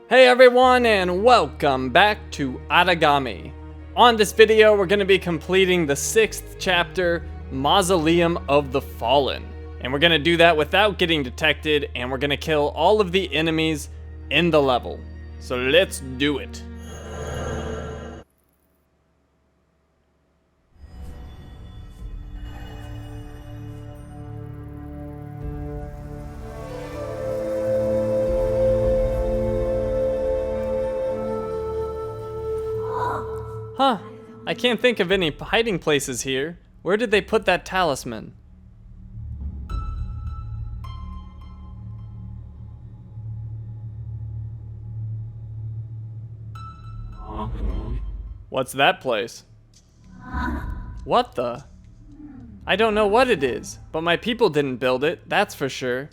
Hey everyone, and welcome back to Aragami. On this video, we're going to be completing the 6th chapter, Mausoleum of the Fallen. And we're going to do that without getting detected, and we're going to kill all of the enemies in the level. So let's do it. Huh, I can't think of any hiding places here. Where did they put that talisman? What's that place? What the? I don't know what it is, but my people didn't build it, that's for sure.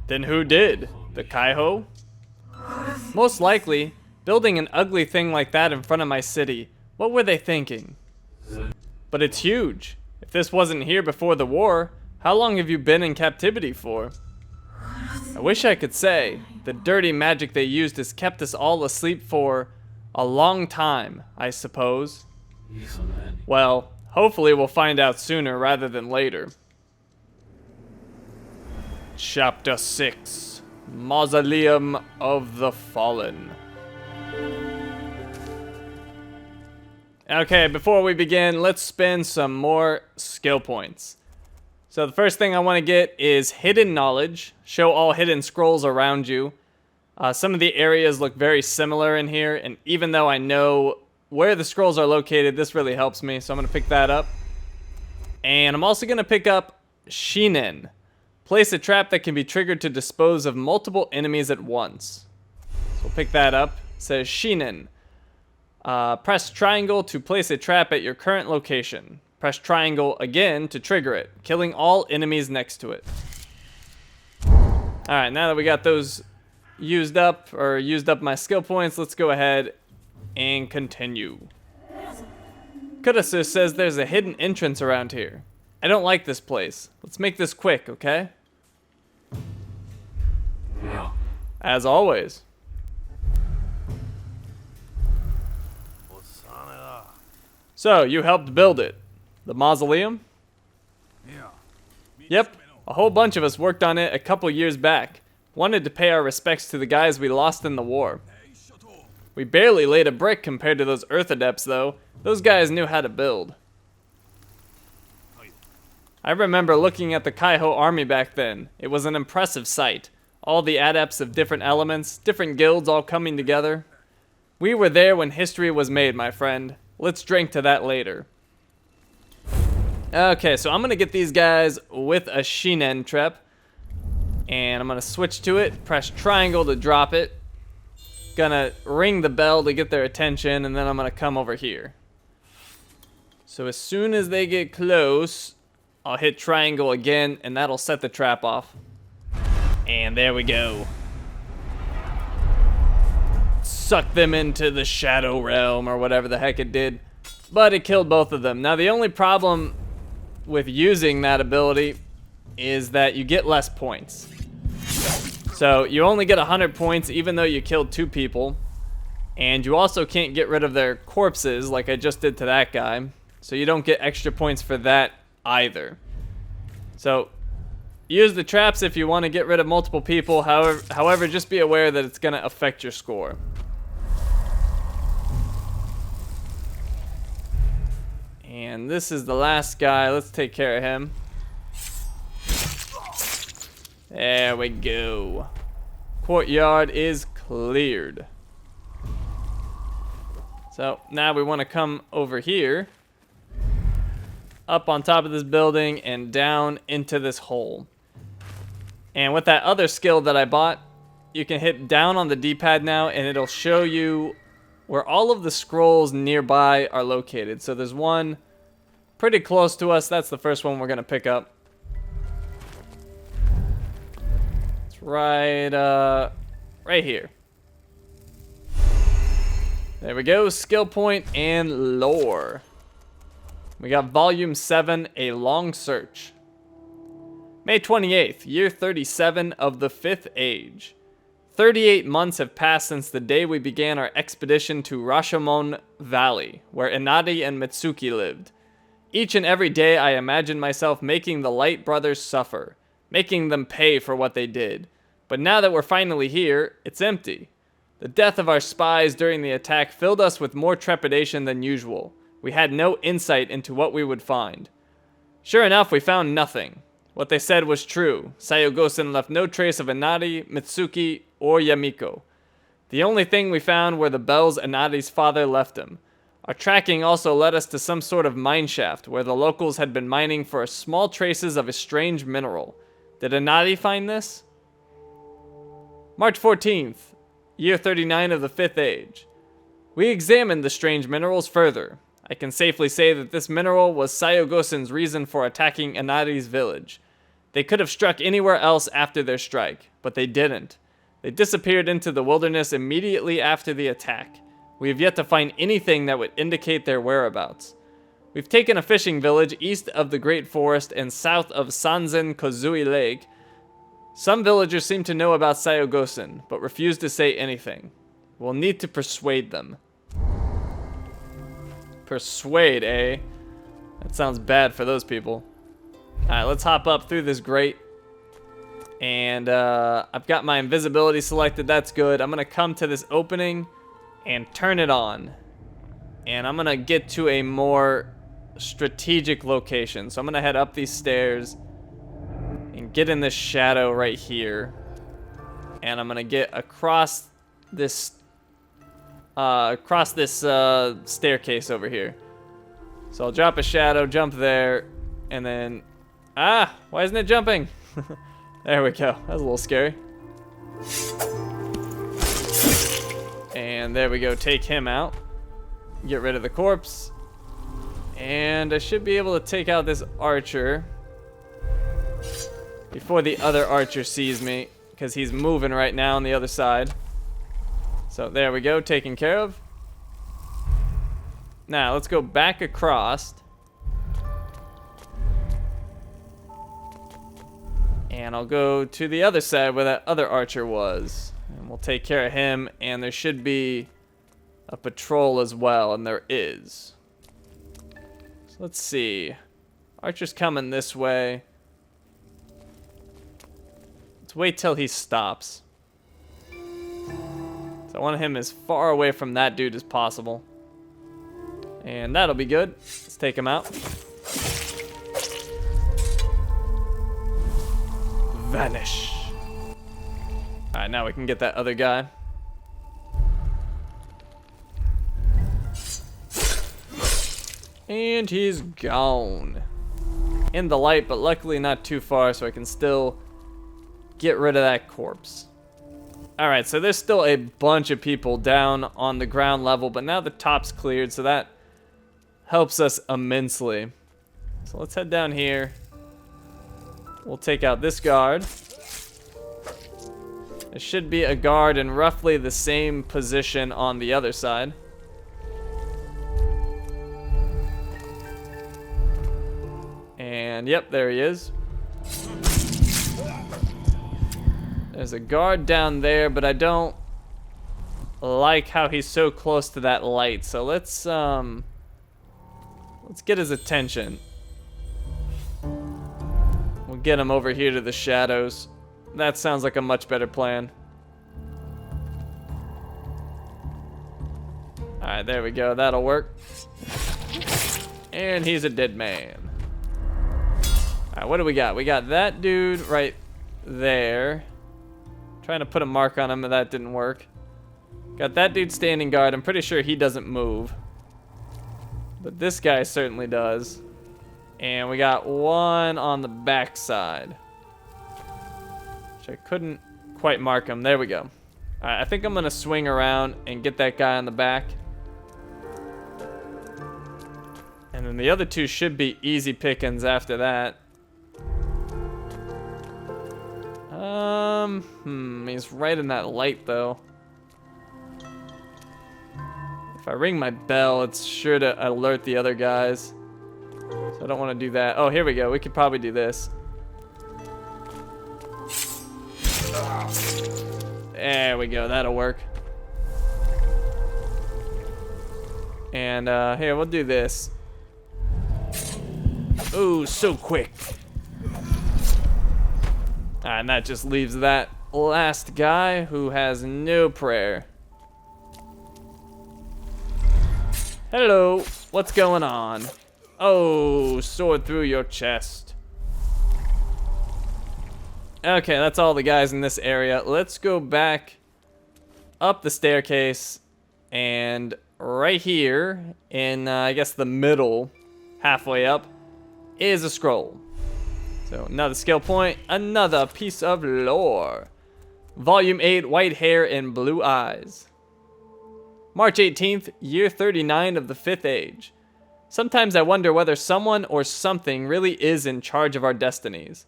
Then who did? The Kaiho? Most likely. Building an ugly thing like that in front of my city. What were they thinking? But it's huge. If this wasn't here before the war, how long have you been in captivity for? I wish I could say. The dirty magic they used has kept us all asleep for a long time, I suppose. Well, hopefully we'll find out sooner rather than later. Chapter 6. Mausoleum of the Fallen. Okay, before we begin, let's spend some more skill points. So the first thing I want to get is Hidden Knowledge. Show all hidden scrolls around you. Some of the areas look very similar in here, and even though I know where the scrolls are located, this really helps me, so I'm going to pick that up. And I'm also going to pick up Shinin. Place a trap that can be triggered to dispose of multiple enemies at once. So we'll pick that up. It says Shinin. Press triangle to place a trap at your current location. Press triangle again to trigger it, killing all enemies next to it. Alright, now that we got those used up my skill points, let's go ahead and continue. Kurasu says there's a hidden entrance around here. I don't like this place. Let's make this quick, okay? Yeah. As always. So, you helped build it. The mausoleum? Yep, a whole bunch of us worked on it a couple years back. Wanted to pay our respects to the guys we lost in the war. We barely laid a brick compared to those Earth Adepts though. Those guys knew how to build. I remember looking at the Kaiho army back then. It was an impressive sight. All the adepts of different elements, different guilds all coming together. We were there when history was made, my friend. Let's drink to that later. Okay, so I'm going to get these guys with a Shinen trap. And I'm going to switch to it, press triangle to drop it. Gonna ring the bell to get their attention, and then I'm going to come over here. So as soon as they get close, I'll hit triangle again, and that'll set the trap off. And there we go. Suck them into the shadow realm or whatever the heck it did, but it killed both of them. Now the only problem with using that ability is that you get less points. So you only get 100 points even though you killed 2 people, and you also can't get rid of their corpses like I just did to that guy, so you don't get extra points for that either. So use the traps if you want to get rid of multiple people. However, just be aware that it's going to affect your score. And this is the last guy. Let's take care of him. There we go. Courtyard is cleared. So now we want to come over here. Up on top of this building and down into this hole. And with that other skill that I bought, you can hit down on the D-pad now and it'll show you where all of the scrolls nearby are located. So there's one pretty close to us. That's the first one we're going to pick up. It's right here. There we go. Skill point and lore. We got Volume 7, A Long Search. May 28th, year 37 of the 5th Age. 38 months have passed since the day we began our expedition to Rashomon Valley, where Inari and Mitsuki lived. Each and every day I imagined myself making the Light Brothers suffer, making them pay for what they did. But now that we're finally here, it's empty. The death of our spies during the attack filled us with more trepidation than usual. We had no insight into what we would find. Sure enough, we found nothing. What they said was true. Sayogosen left no trace of Inari, Mitsuki, or Yamiko. The only thing we found were the bells Inari's father left him. Our tracking also led us to some sort of mine shaft where the locals had been mining for small traces of a strange mineral. Did Inari find this? March 14th, year 39 of the 5th Age. We examined the strange minerals further. I can safely say that this mineral was Sayogosen's reason for attacking Inari's village. They could have struck anywhere else after their strike, but they didn't. They disappeared into the wilderness immediately after the attack. We have yet to find anything that would indicate their whereabouts. We've taken a fishing village east of the Great Forest and south of Sanzen Kozui Lake. Some villagers seem to know about Sayogosen, but refuse to say anything. We'll need to persuade them. Persuade, eh? That sounds bad for those people. Alright, let's hop up through this grate. And I've got my invisibility selected. That's good. I'm going to come to this opening and turn it on. And I'm going to get to a more strategic location. So I'm going to head up these stairs and get in this shadow right here. And I'm going to get across this staircase over here. So I'll drop a shadow, jump there, and then... Ah! Why isn't it jumping? There we go. That was a little scary. And there we go. Take him out. Get rid of the corpse. And I should be able to take out this archer before the other archer sees me, because he's moving right now on the other side. So there we go. Taken care of. Now let's go back across. And I'll go to the other side where that other archer was. And we'll take care of him. And there should be a patrol as well. And there is. So let's see. Archer's coming this way. Let's wait till he stops. So I want him as far away from that dude as possible. And that'll be good. Let's take him out. Vanish. Alright, now we can get that other guy. And he's gone. In the light, but luckily not too far, so I can still get rid of that corpse. Alright, so there's still a bunch of people down on the ground level, but now the top's cleared, so that helps us immensely. So let's head down here. We'll take out this guard. There should be a guard in roughly the same position on the other side. And yep, there he is. There's a guard down there, but I don't like how he's so close to that light. So let's get his attention. We'll get him over here to the shadows. That sounds like a much better plan. Alright, there we go. That'll work. And he's a dead man. Alright, what do we got? We got that dude right there. Trying to put a mark on him, but that didn't work. Got that dude standing guard. I'm pretty sure he doesn't move. But this guy certainly does. And we got one on the back side, which I couldn't quite mark him. There we go. All right, I think I'm going to swing around and get that guy on the back. And then the other two should be easy pickings after that. He's right in that light, though. If I ring my bell, it's sure to alert the other guys. So I don't want to do that. Oh, here we go. We could probably do this. There There we go, that'll work. And here, we'll do this. Ooh, so quick. Alright, and that just leaves that last guy who has no prayer. Hello, what's going on? Oh, sword through your chest. Okay, that's all the guys in this area. Let's go back up the staircase, and right here in, I guess, the middle, halfway up, is a scroll. So another skill point, another piece of lore. Volume 8, White Hair and Blue Eyes. March 18th, year 39 of the 5th Age. Sometimes I wonder whether someone or something really is in charge of our destinies.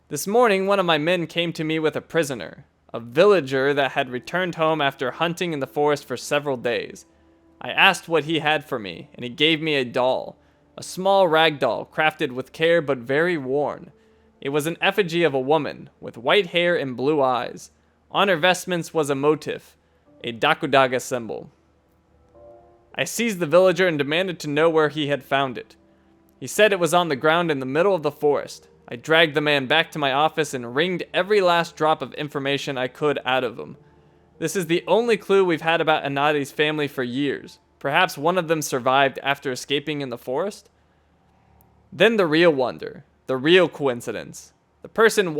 This morning, one of my men came to me with a prisoner, a villager that had returned home after hunting in the forest for several days. I asked what he had for me, and he gave me a doll, a small rag doll crafted with care but very worn. It was an effigy of a woman with white hair and blue eyes. On her vestments was a motif, a Dakudaga symbol. I seized the villager and demanded to know where he had found it. He said it was on the ground in the middle of the forest. I dragged the man back to my office and wringed every last drop of information I could out of him. This is the only clue we've had about Anadi's family for years. Perhaps one of them survived after escaping in the forest? Then the real wonder, the real coincidence. The person I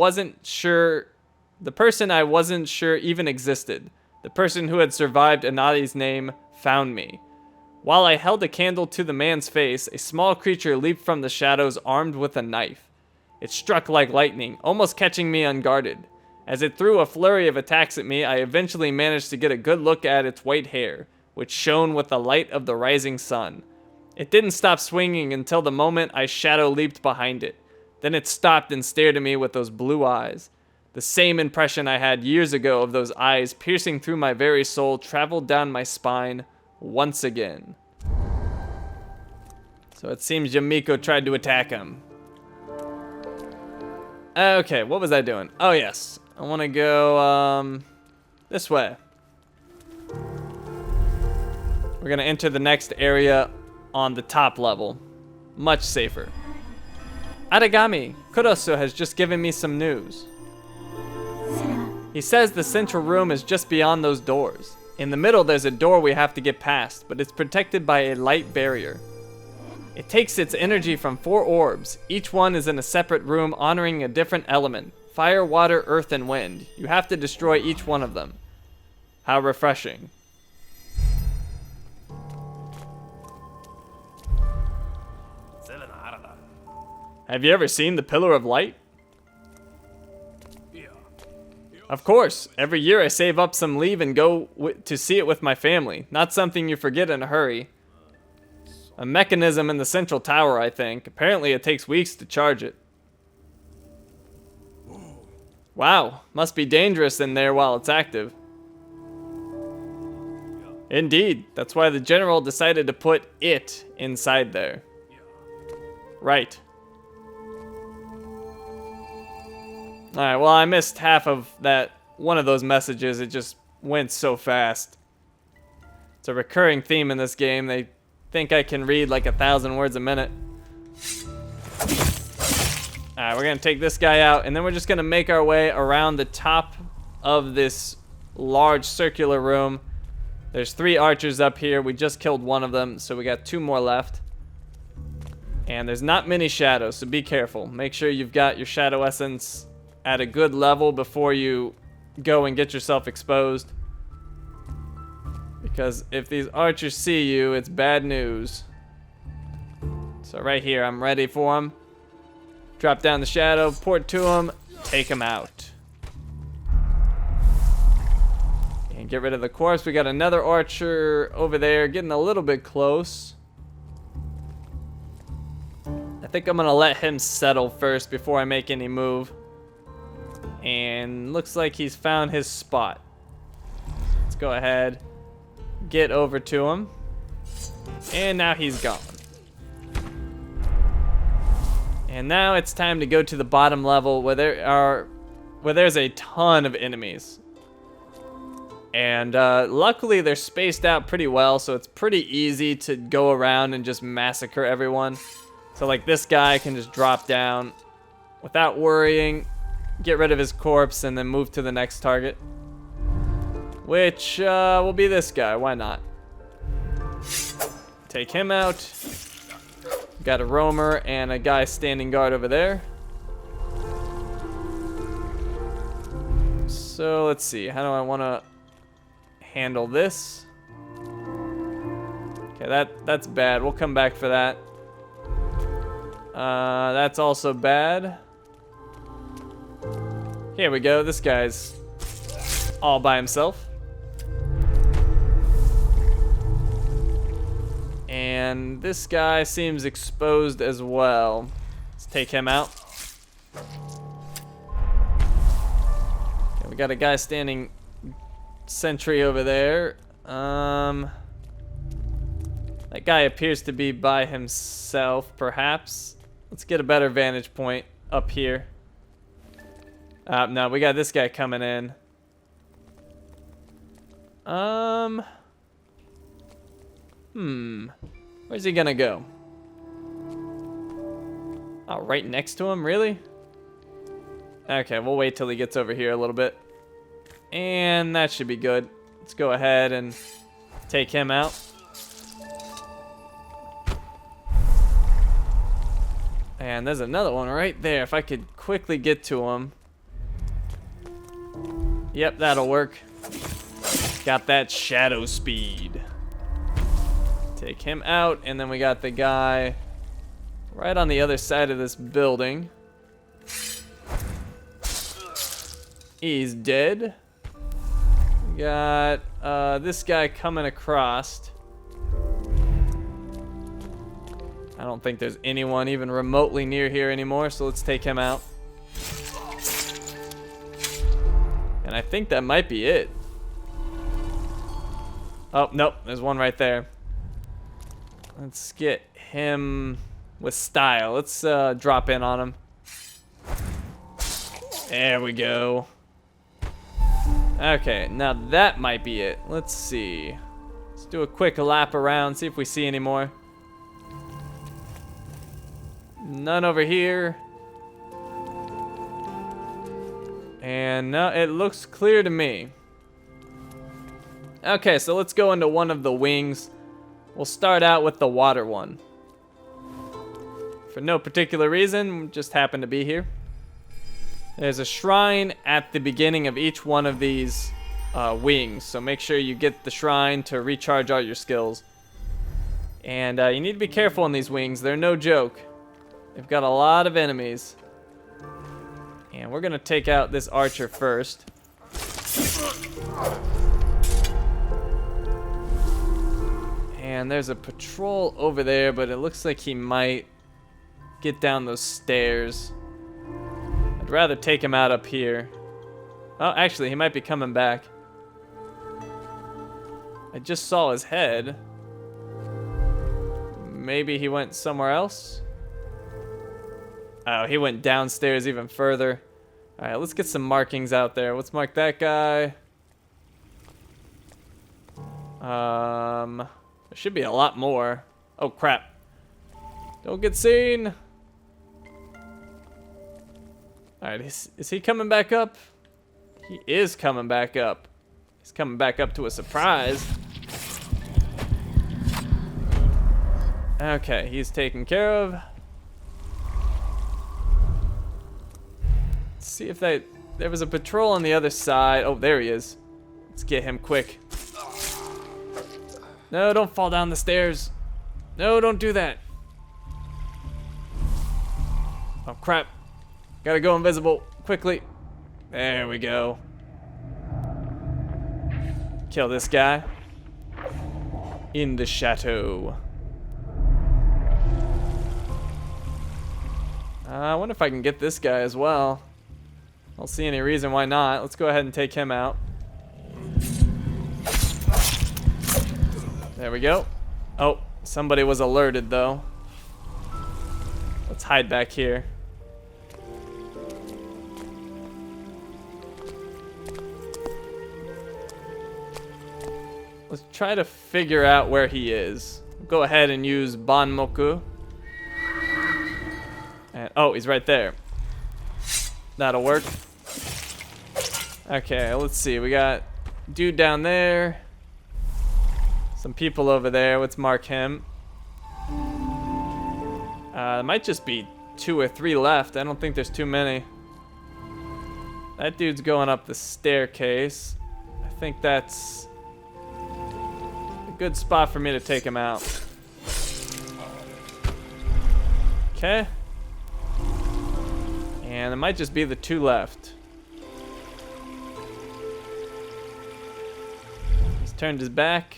wasn't sure even existed. The person who had survived Anadi's name found me. While I held a candle to the man's face, a small creature leaped from the shadows armed with a knife. It struck like lightning, almost catching me unguarded. As it threw a flurry of attacks at me, I eventually managed to get a good look at its white hair, which shone with the light of the rising sun. It didn't stop swinging until the moment I shadow leaped behind it. Then it stopped and stared at me with those blue eyes. The same impression I had years ago of those eyes piercing through my very soul traveled down my spine once again. So it seems Yamiko tried to attack him. Okay, what was I doing? Oh yes, I want to go this way. We're gonna enter the next area on the top level. Much safer. Aragami, Kurosu has just given me some news. He says the central room is just beyond those doors. In the middle there's a door we have to get past, but it's protected by a light barrier. It takes its energy from 4 orbs. Each one is in a separate room honoring a different element. Fire, water, earth, and wind. You have to destroy each one of them. How refreshing. Have you ever seen the Pillar of Light? Of course. Every year I save up some leave and go to see it with my family. Not something you forget in a hurry. A mechanism in the central tower, I think. Apparently it takes weeks to charge it. Wow, must be dangerous in there while it's active. Indeed, that's why the general decided to put it inside there. Right. Alright, well I missed half of that, one of those messages. It just went so fast. It's a recurring theme in this game. They think I can read like 1,000 words a minute. Alright, we're gonna take this guy out, and then we're just gonna make our way around the top of this large circular room. There's 3 archers up here. We just killed one of them, so we got 2 more left. And there's not many shadows, so be careful. Make sure you've got your shadow essence at a good level before you go and get yourself exposed. Because if these archers see you, it's bad news. So right here, I'm ready for them. Drop down the shadow, port to him, take him out. And get rid of the corpse. We got another archer over there, getting a little bit close. I think I'm gonna let him settle first before I make any move. And looks like he's found his spot. Let's go ahead, get over to him. And now he's gone. And now it's time to go to the bottom level where there's a ton of enemies. And luckily they're spaced out pretty well, so it's pretty easy to go around and just massacre everyone. So like this guy can just drop down without worrying, get rid of his corpse, and then move to the next target. Which will be this guy, why not? Take him out. Got a roamer and a guy standing guard over there. So let's see, how do I want to handle this? Okay, that's bad. We'll come back for that. That's also bad. Here we go. This guy's all by himself. And this guy seems exposed as well. Let's take him out. Okay, we got a guy standing sentry over there. That guy appears to be by himself, perhaps. Let's get a better vantage point up here. No, we got this guy coming in. Where's he gonna go? Oh, right next to him? Really? Okay, we'll wait till he gets over here a little bit. And that should be good. Let's go ahead and take him out. And there's another one right there. If I could quickly get to him. Yep, that'll work. Got that shadow speed. Take him out, and then we got the guy right on the other side of this building. He's dead. We got this guy coming across. I don't think there's anyone even remotely near here anymore, so let's take him out. And I think that might be it. Oh, nope, there's one right there. Let's get him with style. Let's drop in on him. There we go. Okay, now that might be it. Let's see. Let's do a quick lap around, see if we see any more. None over here. And no, it looks clear to me. Okay, so let's go into one of the wings. We'll start out with the water one. For no particular reason, just happen to be here. There's a shrine at the beginning of each one of these wings, so make sure you get the shrine to recharge all your skills. And you need to be careful on these wings, they're no joke. They've got a lot of enemies. And we're gonna take out this archer first. And there's a patrol over there, but it looks like he might get down those stairs. I'd rather take him out up here. Oh, actually, he might be coming back. I just saw his head. Maybe he went somewhere else? Oh, he went downstairs even further. Alright, let's get some markings out there. Let's mark that guy. There should be a lot more. Oh, crap. Don't get seen. Alright, is he coming back up? He is coming back up. He's coming back up to a surprise. Okay, he's taken care of. Let's see if there was a patrol on the other side. Oh, there he is. Let's get him quick. No, don't fall down the stairs. No, don't do that. Oh, crap. Gotta go invisible quickly. There we go. Kill this guy. In the chateau. I wonder if I can get this guy as well. I don't see any reason why not. Let's go ahead and take him out. There we go. Oh, somebody was alerted though. Let's hide back here. let's try to figure out where he is. Go ahead and use Banmoku. And, oh, he's right there. That'll work. Okay, let's see. We got dude down there. Some people over there. Let's mark him. There might just be 2 or 3 left. I don't think there's too many. That dude's going up the staircase. I think that's a good spot for me to take him out. Okay. And it might just be the 2 left. He's turned his back.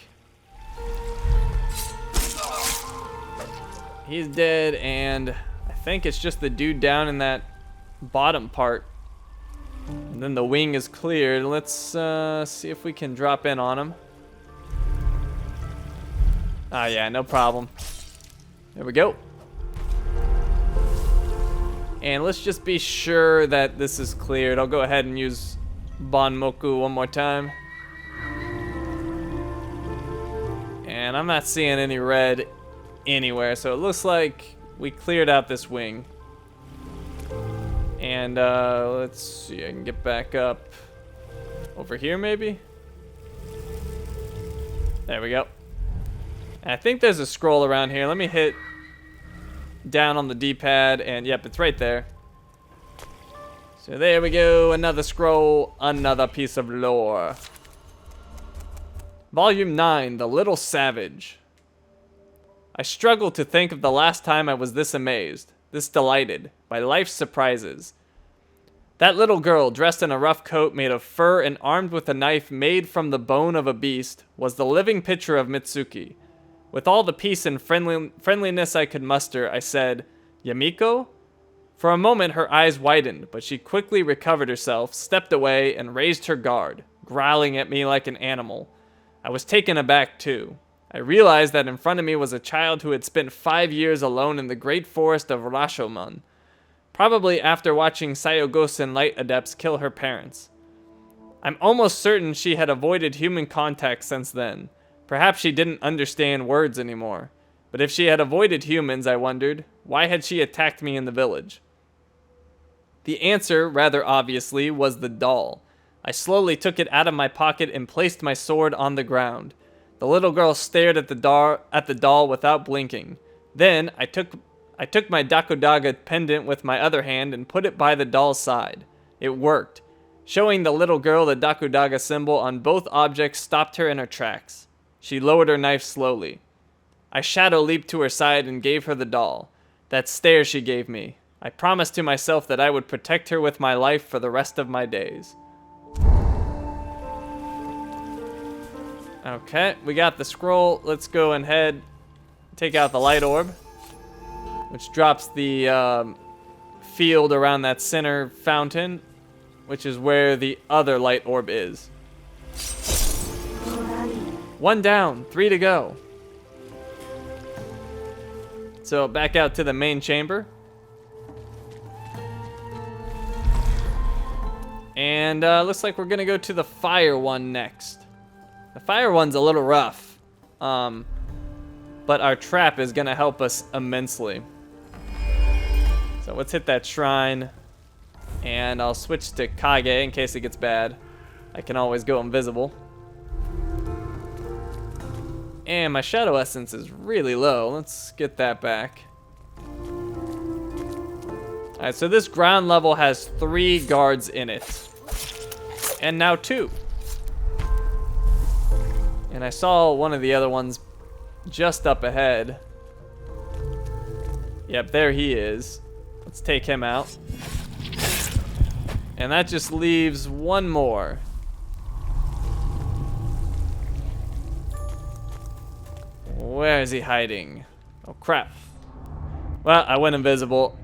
He's dead, and I think it's just the dude down in that bottom part. And then the wing is cleared. Let's see if we can drop in on him. Ah, yeah, no problem. There we go. And let's just be sure that this is cleared. I'll go ahead and use Banmoku one more time. And I'm not seeing any red anywhere, so it looks like we cleared out this wing. And let's see, I can get back up over here maybe. There we go. And I think there's a scroll around here. Let me hit down on the D-pad, and yep, it's right there. So there we go, another scroll, another piece of lore. Volume 9, The Little Savage. I struggle to think of the last time I was this amazed, this delighted, by life's surprises. That little girl, dressed in a rough coat made of fur and armed with a knife made from the bone of a beast, was the living picture of Mitsuki. With all the peace and friendliness I could muster, I said, "Yamiko?" For a moment her eyes widened, but she quickly recovered herself, stepped away, and raised her guard, growling at me like an animal. I was taken aback too. I realized that in front of me was a child who had spent 5 years alone in the great forest of Rashomon, probably after watching Sayogosen light adepts kill her parents. I'm almost certain she had avoided human contact since then. Perhaps she didn't understand words anymore. But if she had avoided humans, I wondered, why had she attacked me in the village? The answer, rather obviously, was the doll. I slowly took it out of my pocket and placed my sword on the ground. The little girl stared at the doll without blinking. Then I took my Dakodaga pendant with my other hand and put it by the doll's side. It worked. Showing the little girl the Dakodaga symbol on both objects stopped her in her tracks. She lowered her knife slowly. I shadow leaped to her side and gave her the doll. That stare she gave me. I promised to myself that I would protect her with my life for the rest of my days. Okay, we got the scroll. Let's go ahead, take out the light orb, which drops the field around that center fountain, which is where the other light orb is. 1 down, 3 to go. So back out to the main chamber. And looks like we're gonna go to the fire one next. The fire one's a little rough, but our trap is gonna help us immensely. So let's hit that shrine, and I'll switch to Kage in case it gets bad. I can always go invisible. And my shadow essence is really low. Let's get that back. Alright, so this ground level has 3 guards in it. And now 2. And I saw one of the other ones just up ahead. Yep, there he is. Let's take him out. And that just leaves 1 more. Where is he hiding? Oh, crap. Well, I went invisible.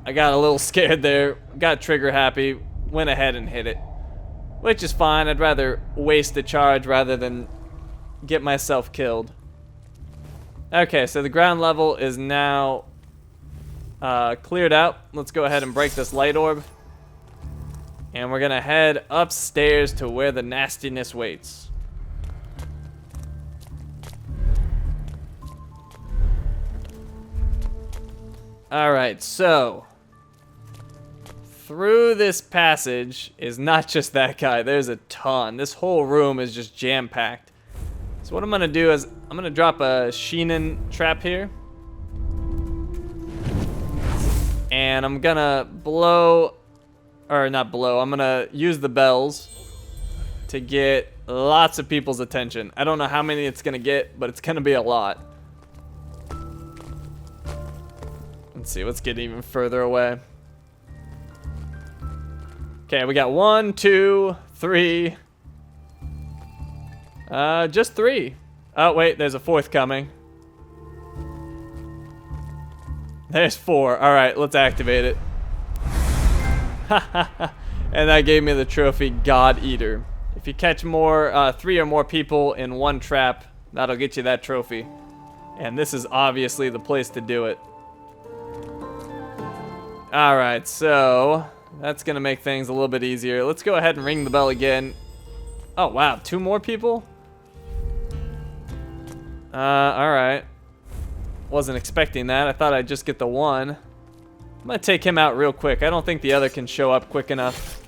I got a little scared there. Got trigger happy. Went ahead and hit it. Which is fine. I'd rather waste a charge rather than get myself killed. Okay, so the ground level is now cleared out. Let's go ahead and break this light orb. And we're gonna head upstairs to where the nastiness waits. Alright, so through this passage is not just that guy. There's a ton. This whole room is just jam-packed. So what I'm going to do is I'm going to drop a Shinin trap here. And I'm going to blow, or not blow, I'm going to use the bells to get lots of people's attention. I don't know how many it's going to get, but it's going to be a lot. Let's see, let's get even further away. Okay, we got 1, 2, 3. Just 3. Oh, wait, there's a 4th coming. There's 4. Alright, let's activate it. And that gave me the trophy God Eater. If you catch more, 3 or more people in one trap, that'll get you that trophy. And this is obviously the place to do it. Alright, so that's gonna make things a little bit easier. Let's go ahead and ring the bell again. Oh, wow, 2 more people? Alright. Wasn't expecting that. I thought I'd just get the 1. I'm gonna take him out real quick. I don't think the other can show up quick enough.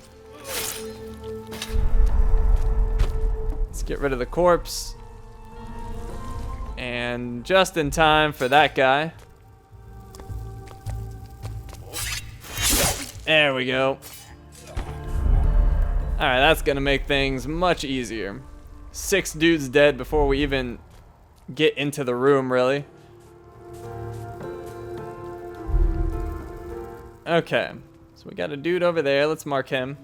Let's get rid of the corpse. And just in time for that guy. There we go. Alright, that's gonna make things much easier. 6 dudes dead before we even get into the room, really. Okay, so we got a dude over there. Let's mark him.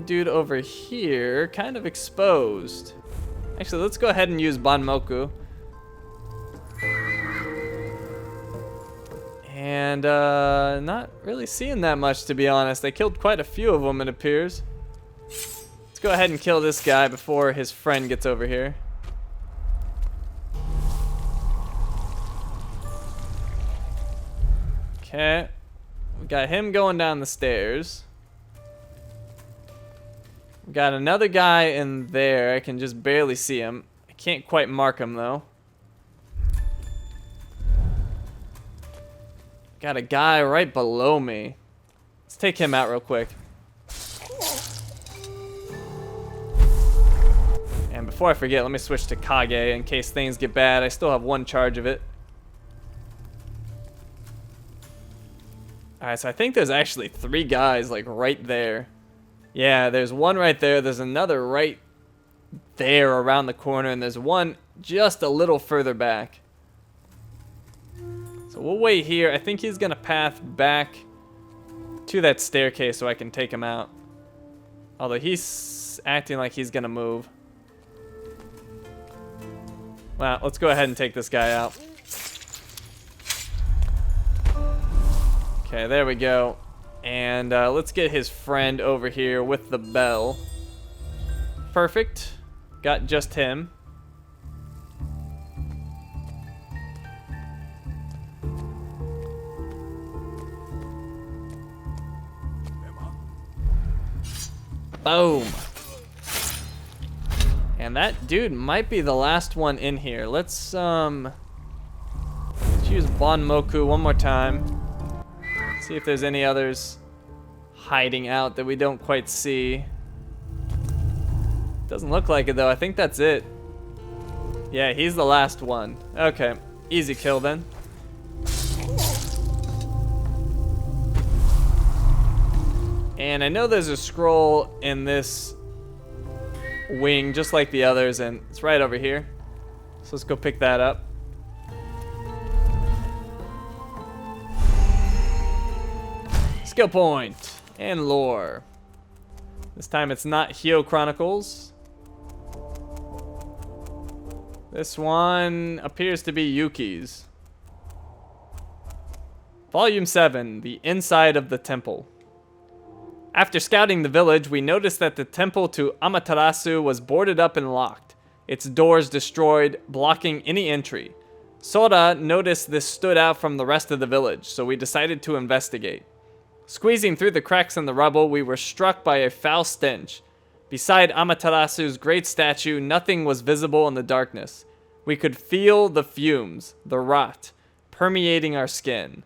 Dude over here, kind of exposed. Actually, let's go ahead and use Banmoku. And, not really seeing that much, to be honest. I killed quite a few of them, it appears. Let's go ahead and kill this guy before his friend gets over here. Okay. We got him going down the stairs. We got another guy in there. I can just barely see him. I can't quite mark him, though. Got a guy right below me. Let's take him out real quick. And before I forget, let me switch to Kage in case things get bad. I still have 1 charge of it. Alright, so I think there's actually 3 guys, like, right there. Yeah, there's 1 right there. There's another right there around the corner. And there's 1 just a little further back. So we'll wait here. I think he's going to path back to that staircase so I can take him out. Although he's acting like he's going to move. Well, let's go ahead and take this guy out. Okay, there we go. And let's get his friend over here with the bell. Perfect. Got just him. Boom. And that dude might be the last one in here. Let's use Banmoku one more time. See if there's any others hiding out that we don't quite see. Doesn't look like it though. I think that's it. Yeah, he's the last one. Okay, easy kill then. And I know there's a scroll in this wing just like the others, and it's right over here. So let's go pick that up. Skill point and lore. This time it's not Hyo Chronicles. This one appears to be Yuki's. Volume 7, The Inside of the Temple. After scouting the village, we noticed that the temple to Amaterasu was boarded up and locked, its doors destroyed, blocking any entry. Sora noticed this stood out from the rest of the village, so we decided to investigate. Squeezing through the cracks in the rubble, we were struck by a foul stench. Beside Amaterasu's great statue, nothing was visible in the darkness. We could feel the fumes, the rot, permeating our skin.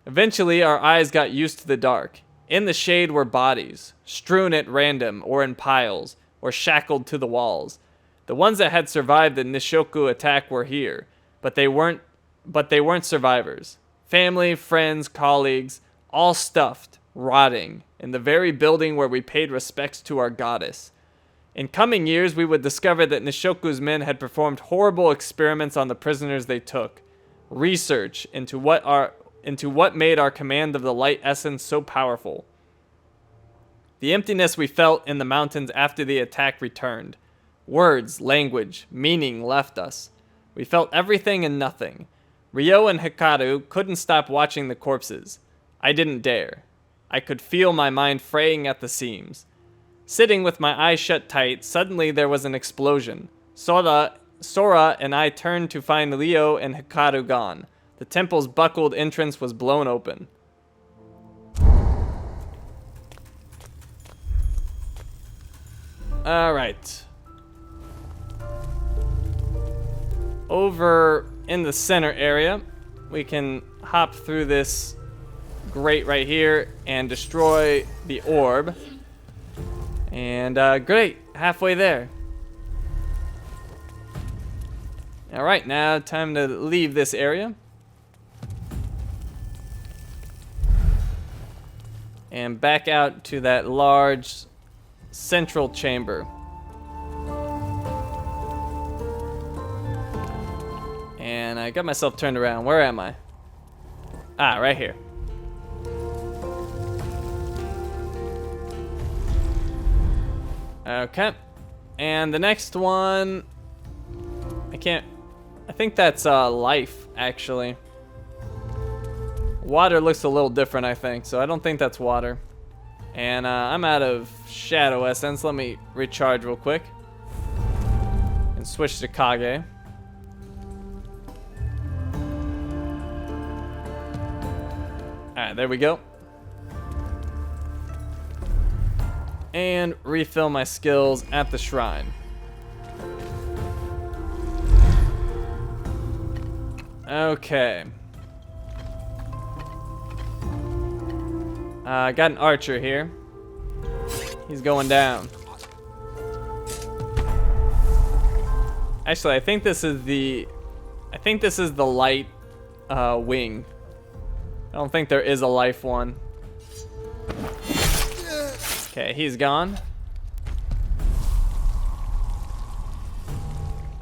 Eventually, our eyes got used to the dark. In the shade were bodies, strewn at random or in piles, or shackled to the walls. The ones that had survived the Nishoku attack were here, but they weren't survivors. Family, friends, colleagues, all stuffed, rotting, in the very building where we paid respects to our goddess. In coming years, we would discover that Nishoku's men had performed horrible experiments on the prisoners they took. Research into what made our command of the light essence so powerful. The emptiness we felt in the mountains after the attack returned. Words, language, meaning left us. We felt everything and nothing. Ryo and Hikaru couldn't stop watching the corpses. I didn't dare. I could feel my mind fraying at the seams. Sitting with my eyes shut tight, suddenly there was an explosion. Sora and I turned to find Ryo and Hikaru gone. The temple's buckled entrance was blown open. Alright. Over in the center area, we can hop through this grate right here and destroy the orb. And great, halfway there. Alright, now time to leave this area. And back out to that large central chamber. And I got myself turned around. Where am I? Ah, right here. Okay. And the next one, I think that's life, actually. Water looks a little different, I think, so I don't think that's water. And I'm out of shadow essence. Let me recharge real quick. And switch to Kage. Alright, there we go. And refill my skills at the shrine. Okay. I got an archer here. He's going down. Actually, I think this is the light wing. I don't think there is a life one. Okay, he's gone.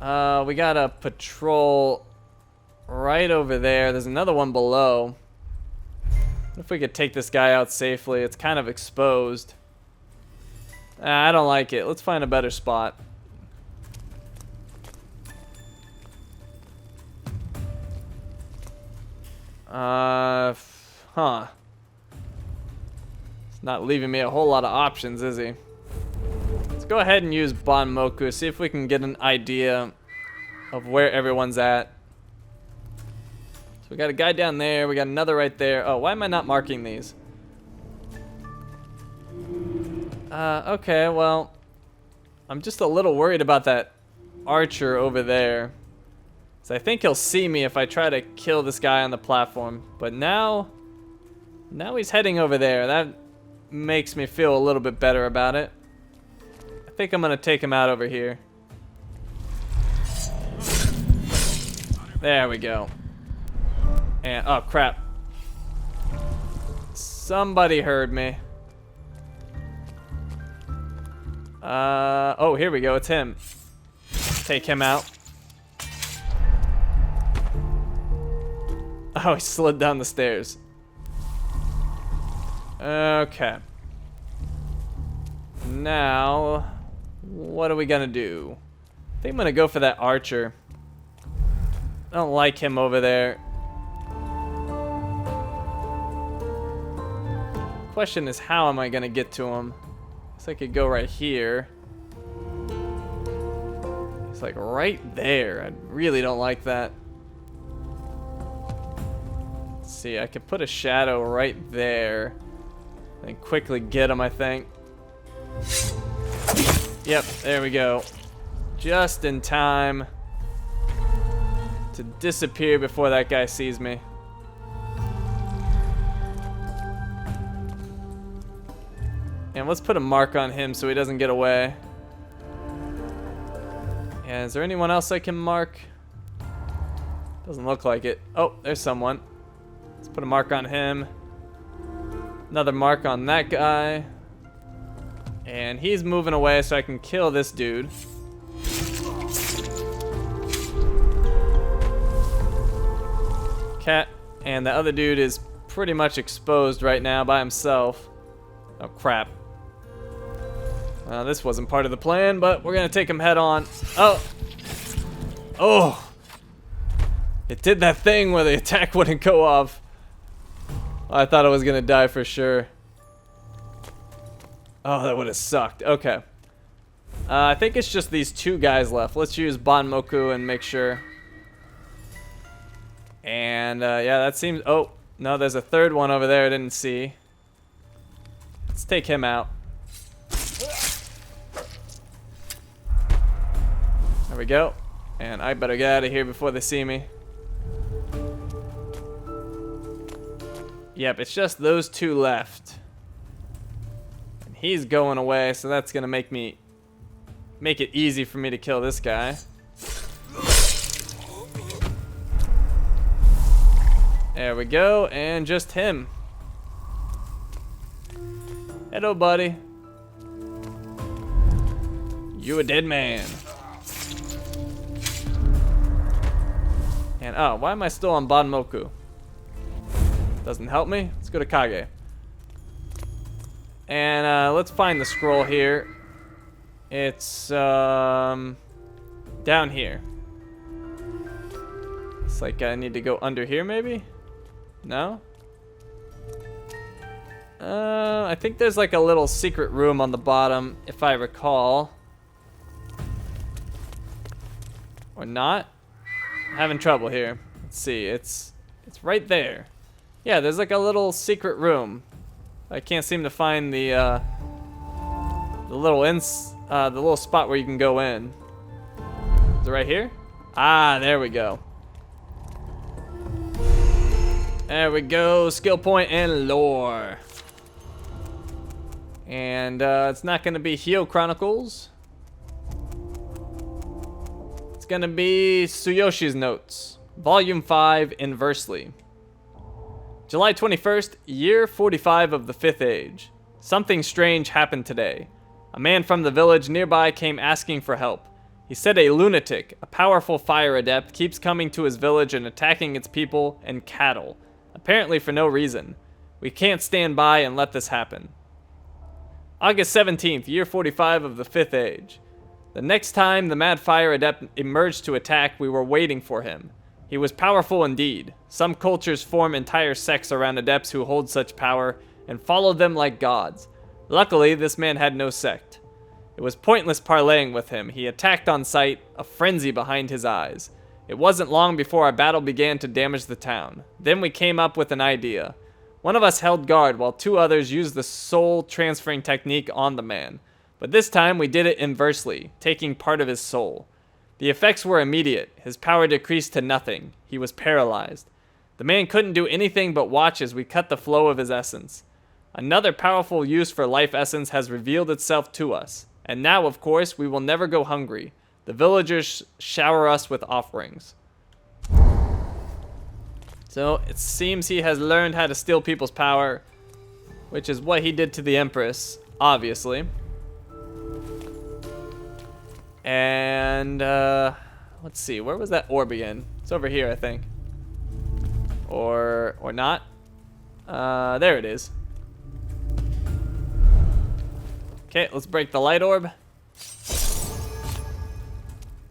We got a patrol right over there. There's another one below. If we could take this guy out safely. It's kind of exposed. I don't like it. Let's find a better spot. Huh. It's not leaving me a whole lot of options, is he? Let's go ahead and use Banmoku. See if we can get an idea of where everyone's at. So we got a guy down there. We got another right there. Oh, why am I not marking these? Okay, well, I'm just a little worried about that archer over there. So I think he'll see me if I try to kill this guy on the platform. But now he's heading over there. That makes me feel a little bit better about it. I think I'm gonna take him out over here. There we go. And, oh crap. Somebody heard me. Oh, here we go. It's him. Take him out. Oh, he slid down the stairs. Okay. Now, what are we gonna do? I think I'm gonna go for that archer. I don't like him over there. Question is, how am I gonna get to him? Guess I could go right here. It's like right there. I really don't like that. Let's see, I could put a shadow right there and quickly get him, I think. Yep, there we go. Just in time. to disappear before that guy sees me. And let's put a mark on him so he doesn't get away. And is there anyone else I can mark? Doesn't look like it. Oh, there's someone. Let's put a mark on him. Another mark on that guy. And he's moving away so I can kill this dude. Cat. And the other dude is pretty much exposed right now by himself. Oh, crap. This wasn't part of the plan, but we're going to take him head on. Oh. Oh. It did that thing where the attack wouldn't go off. I thought I was going to die for sure. Oh, that would have sucked. Okay. I think it's just these two guys left. Let's use Banmoku and make sure. And, yeah, that seems... Oh, no, there's a third one over there I didn't see. Let's take him out. There we go. And I better get out of here before they see me. Yep, it's just those two left. And he's going away, so that's gonna make it easy for me to kill this guy. There we go, and just him. Hello, buddy. You a dead man. And oh, why am I still on Banmoku? Doesn't help me. Let's go to Kage. And let's find the scroll here. It's down here. It's like I need to go under here maybe? No? I think there's like a little secret room on the bottom, if I recall. Or not? I'm having trouble here. Let's see. It's right there. Yeah, there's like a little secret room. I can't seem to find the little spot where you can go in. Is it right here? Ah, there we go. There we go. Skill point and lore. And it's not going to be Hio Chronicles. It's going to be Tsuyoshi's Notes. Volume 5, inversely. July 21st, year 45 of the 5th Age. Something strange happened today. A man from the village nearby came asking for help. He said a lunatic, a powerful fire adept, keeps coming to his village and attacking its people and cattle, apparently for no reason. We can't stand by and let this happen. August 17th, year 45 of the 5th Age. The next time the mad fire adept emerged to attack, we were waiting for him. He was powerful indeed. Some cultures form entire sects around adepts who hold such power and follow them like gods. Luckily, this man had no sect. It was pointless parleying with him. He attacked on sight, a frenzy behind his eyes. It wasn't long before our battle began to damage the town. Then we came up with an idea. One of us held guard while two others used the soul transferring technique on the man. But this time we did it inversely, taking part of his soul. The effects were immediate. His power decreased to nothing. He was paralyzed. The man couldn't do anything but watch as we cut the flow of his essence. Another powerful use for life essence has revealed itself to us. And now, of course, we will never go hungry. The villagers shower us with offerings. So, it seems he has learned how to steal people's power, which is what he did to the Empress, obviously. And, let's see, where was that orb again? It's over here, I think. Or not. There it is. Okay, let's break the light orb.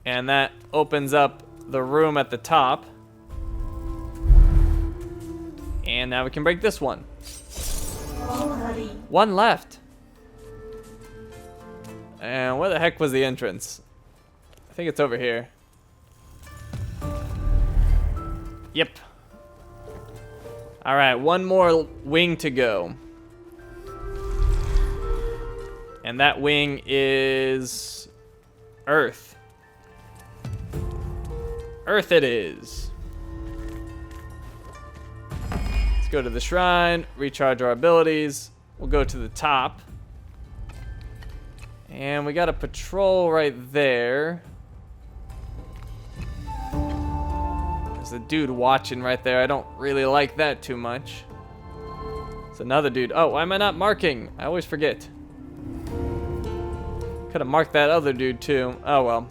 And that opens up the room at the top. And now we can break this one. One left. And where the heck was the entrance? I think it's over here. Yep. Alright, one more wing to go. And that wing is Earth. Earth it is. Let's go to the shrine, recharge our abilities. We'll go to the top. And we got a patrol right there. There's a dude watching right there. I don't really like that too much. It's another dude. Oh, why am I not marking? I always forget. Could have marked that other dude too. Oh well.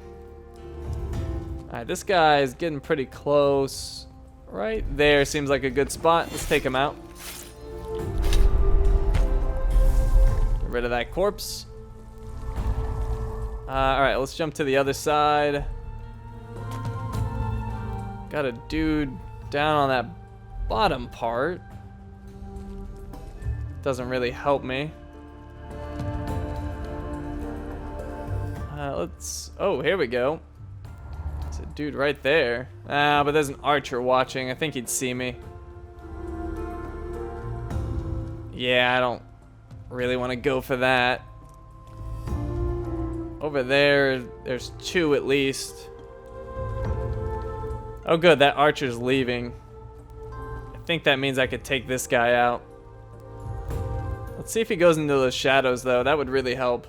Alright, this guy is getting pretty close. Right there seems like a good spot. Let's take him out. Get rid of that corpse. Alright, let's jump to the other side. Got a dude down on that bottom part. Doesn't really help me. Oh, here we go. There's a dude right there. But there's an archer watching. I think he'd see me. Yeah, I don't really want to go for that. Over there's two at least. Oh good, that archer's leaving. I think that means I could take this guy out. Let's see if he goes into those shadows though. That would really help.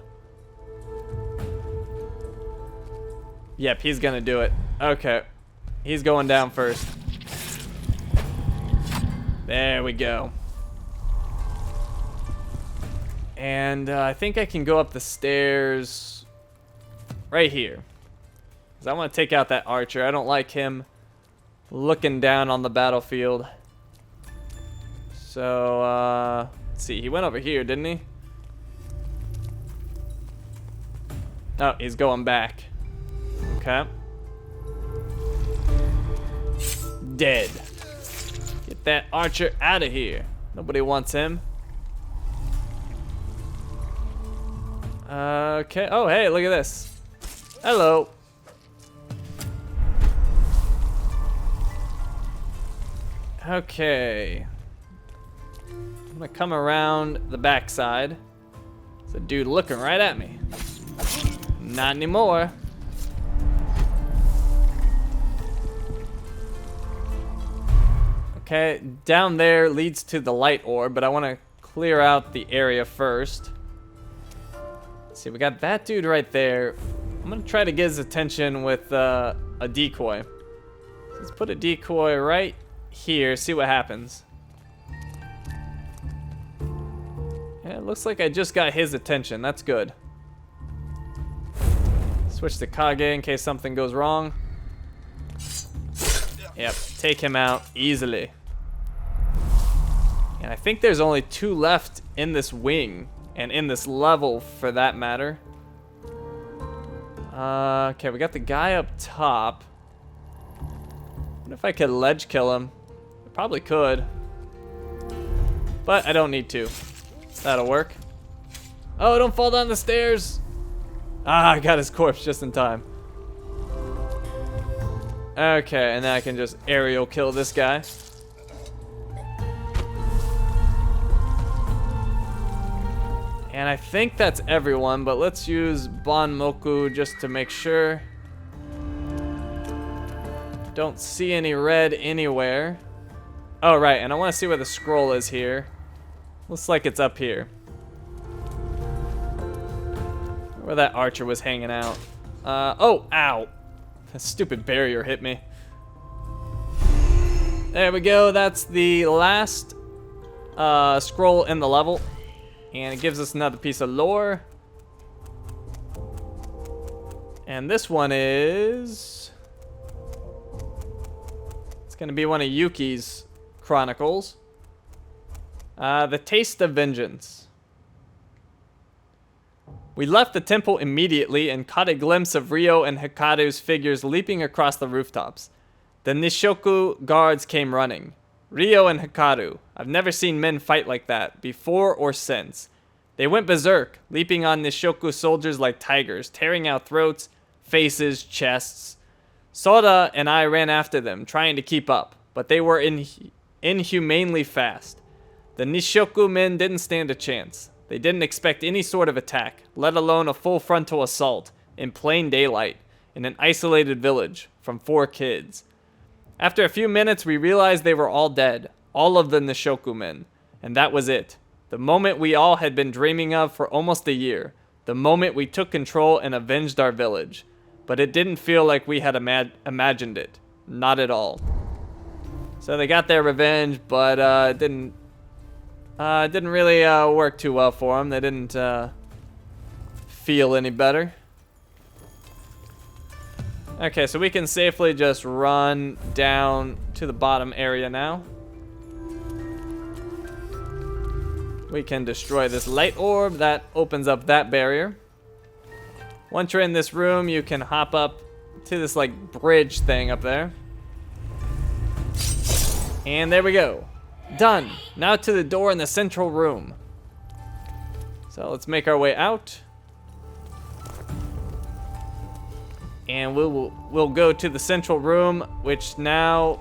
Yep, he's gonna do it. Okay. He's going down first. There we go. And I think I can go up the stairs right here. Because I want to take out that archer. I don't like him looking down on the battlefield. So, let's see. He went over here, didn't he? Oh, he's going back. Okay. Dead. Get that archer out of here. Nobody wants him. Okay. Oh, hey, look at this. Hello. Okay. I'm gonna come around the backside. There's a dude looking right at me. Not anymore. Okay, down there leads to the light orb, but I want to clear out the area first. Let's see, we got that dude right there. I'm going to try to get his attention with a decoy. Let's put a decoy right here, see what happens. Yeah, it looks like I just got his attention. That's good. Switch to Kage in case something goes wrong. Yep, take him out easily. And I think there's only two left in this wing, and in this level for that matter. Okay, we got the guy up top. What if I could ledge kill him? I probably could. But I don't need to. That'll work. Oh, don't fall down the stairs. Ah, I got his corpse just in time. Okay, and then I can just aerial kill this guy. And I think that's everyone, but let's use Banmoku just to make sure. Don't see any red anywhere. Oh, right, and I want to see where the scroll is here. Looks like it's up here. Where that archer was hanging out. Oh, ow. That stupid barrier hit me. There we go. That's the last scroll in the level. And it gives us another piece of lore. And this one is... It's going to be one of Yuki's chronicles. The Taste of Vengeance. We left the temple immediately and caught a glimpse of Ryo and Hikaru's figures leaping across the rooftops. The Nishoku guards came running. Ryo and Hikaru. I've never seen men fight like that, before or since. They went berserk, leaping on Nishoku soldiers like tigers, tearing out throats, faces, chests. Soda and I ran after them, trying to keep up, but they were inhumanely fast. The Nishoku men didn't stand a chance. They didn't expect any sort of attack, let alone a full frontal assault, in plain daylight, in an isolated village, from 4 kids. After a few minutes, we realized they were all dead, all of the Nishokumen, and that was it. The moment we all had been dreaming of for almost a year. The moment we took control and avenged our village. But it didn't feel like we had imagined it. Not at all. So they got their revenge, but it didn't really work too well for them. They didn't feel any better. Okay, so we can safely just run down to the bottom area now. We can destroy this light orb that opens up that barrier. Once you're in this room, you can hop up to this like bridge thing up there. And there we go. Done. Now to the door in the central room. So let's make our way out. And we'll go to the central room, which now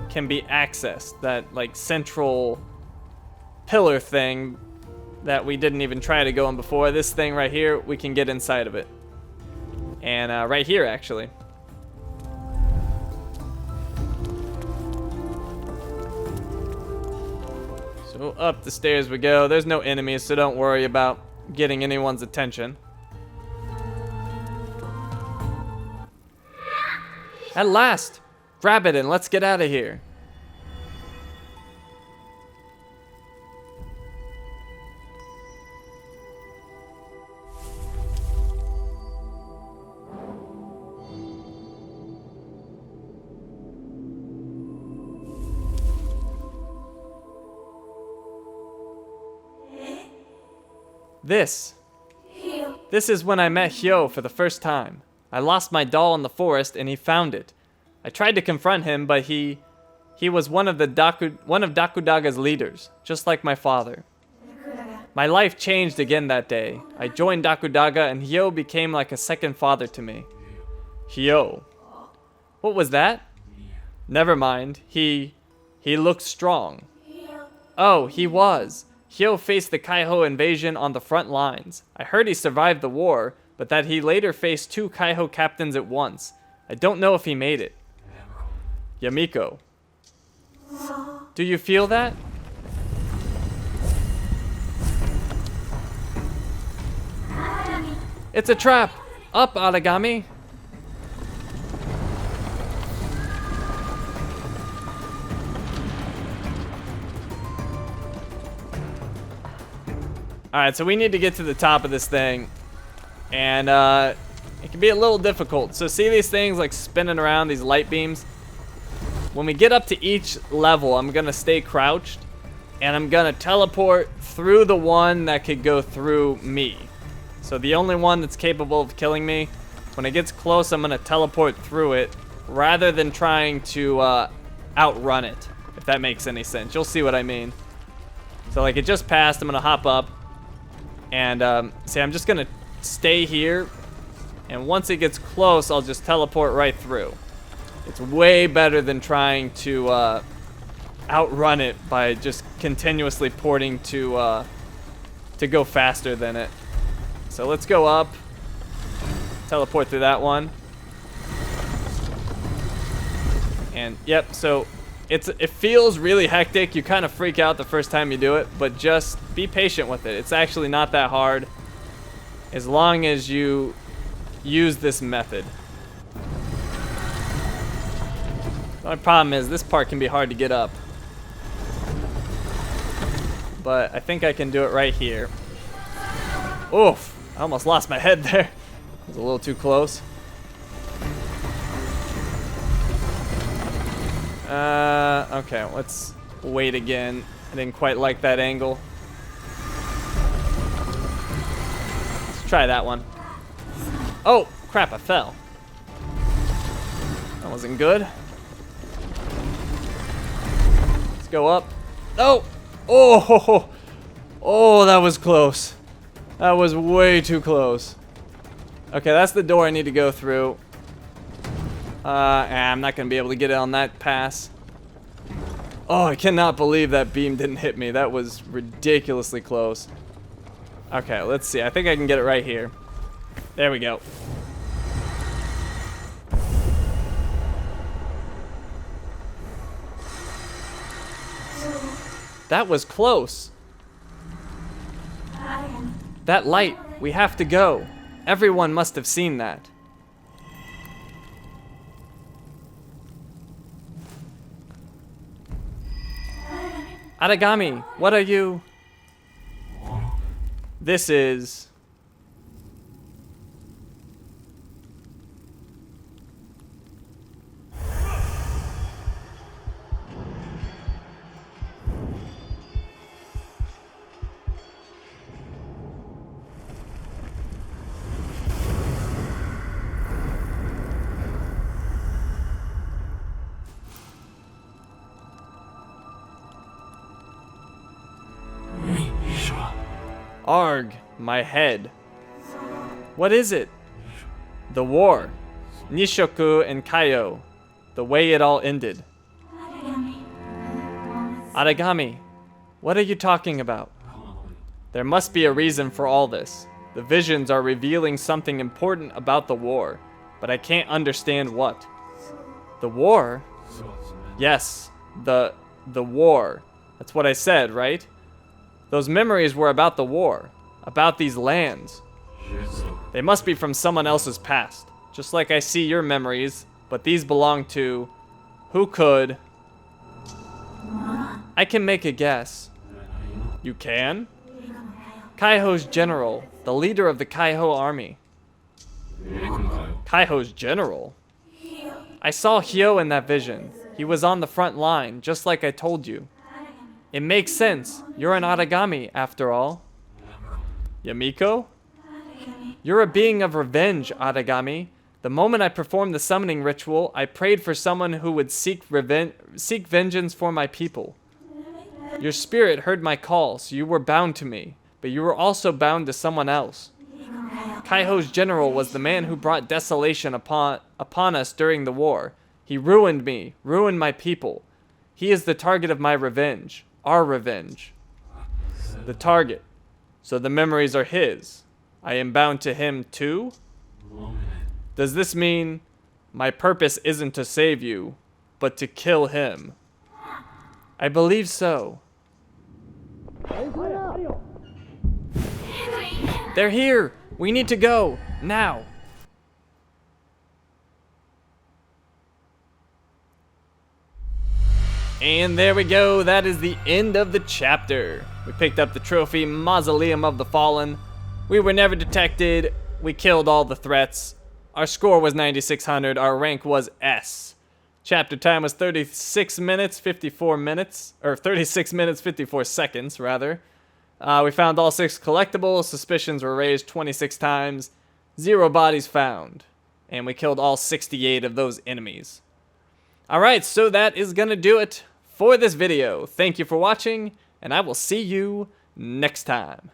can be accessed. That like central pillar thing that we didn't even try to go in before. This thing right here, we can get inside of it. And right here, actually. So up the stairs we go. There's no enemies, so don't worry about getting anyone's attention. At last! Grab it and let's get out of here. This is when I met Hyo for the first time. I lost my doll in the forest and he found it. I tried to confront him, but he was one of Dakudaga's leaders, just like my father. My life changed again that day. I joined Dakudaga and Hyo became like a second father to me. Hyo. What was that? Never mind. He looked strong. Oh, he was. Hyo faced the Kaiho invasion on the front lines. I heard he survived the war, but that he later faced 2 Kaiho captains at once. I don't know if he made it. Yamiko. Do you feel that? It's a trap! Up, Aragami! Alright, so we need to get to the top of this thing. And it can be a little difficult. So see these things like spinning around, these light beams? When we get up to each level, I'm going to stay crouched. And I'm going to teleport through the one that could go through me. So the only one that's capable of killing me, when it gets close, I'm going to teleport through it. Rather than trying to outrun it. If that makes any sense. You'll see what I mean. So like it just passed, I'm going to hop up. And see, I'm just going to stay here. And once it gets close, I'll just teleport right through. It's way better than trying to outrun it by just continuously porting to go faster than it. So let's go up. Teleport through that one. And yep, so it feels really hectic. You kind of freak out the first time you do it, but just be patient with it. It's actually not that hard as long as you use this method. The only problem is this part can be hard to get up. But I think I can do it right here. Oof, I almost lost my head there. It was a little too close. Okay, let's wait again. I didn't quite like that angle. Let's try that one. Oh, crap, I fell. That wasn't good. Let's go up. Oh! Oh! Oh, that was close. That was way too close. Okay, that's the door I need to go through. I'm not going to be able to get it on that pass. Oh, I cannot believe that beam didn't hit me. That was ridiculously close. Okay, let's see. I think I can get it right here. There we go. That was close. That light, we have to go. Everyone must have seen that. Aragami, what are you? This is... Arg, my head. What is it? The war. Nishoku and Kaio. The way it all ended. Aragami, what are you talking about? There must be a reason for all this. The visions are revealing something important about the war, but I can't understand what. The war? Yes, the war. That's what I said, right? Those memories were about the war, about these lands. They must be from someone else's past, just like I see your memories, but these belong to... Who could? I can make a guess. You can? Kaiho's general, the leader of the Kaiho army. Kaiho's general? I saw Hyo in that vision. He was on the front line, just like I told you. It makes sense. You're an Aragami, after all. Yamiko? You're a being of revenge, Aragami. The moment I performed the summoning ritual, I prayed for someone who would seek vengeance for my people. Your spirit heard my call, so you were bound to me, but you were also bound to someone else. Kaiho's general was the man who brought desolation upon us during the war. He ruined me, ruined my people. He is the target of my revenge. Our revenge. The target. So the memories are his. I am bound to him too? Does this mean my purpose isn't to save you, but to kill him? I believe so. They're here! We need to go! Now! And there we go, that is the end of the chapter. We picked up the trophy, Mausoleum of the Fallen. We were never detected, we killed all the threats. Our score was 9,600, our rank was S. Chapter time was 36 minutes, 54 seconds, rather. We found all 6 collectibles, suspicions were raised 26 times, 0 bodies found. And we killed all 68 of those enemies. Alright, so that is gonna do it for this video. Thank you for watching, and I will see you next time.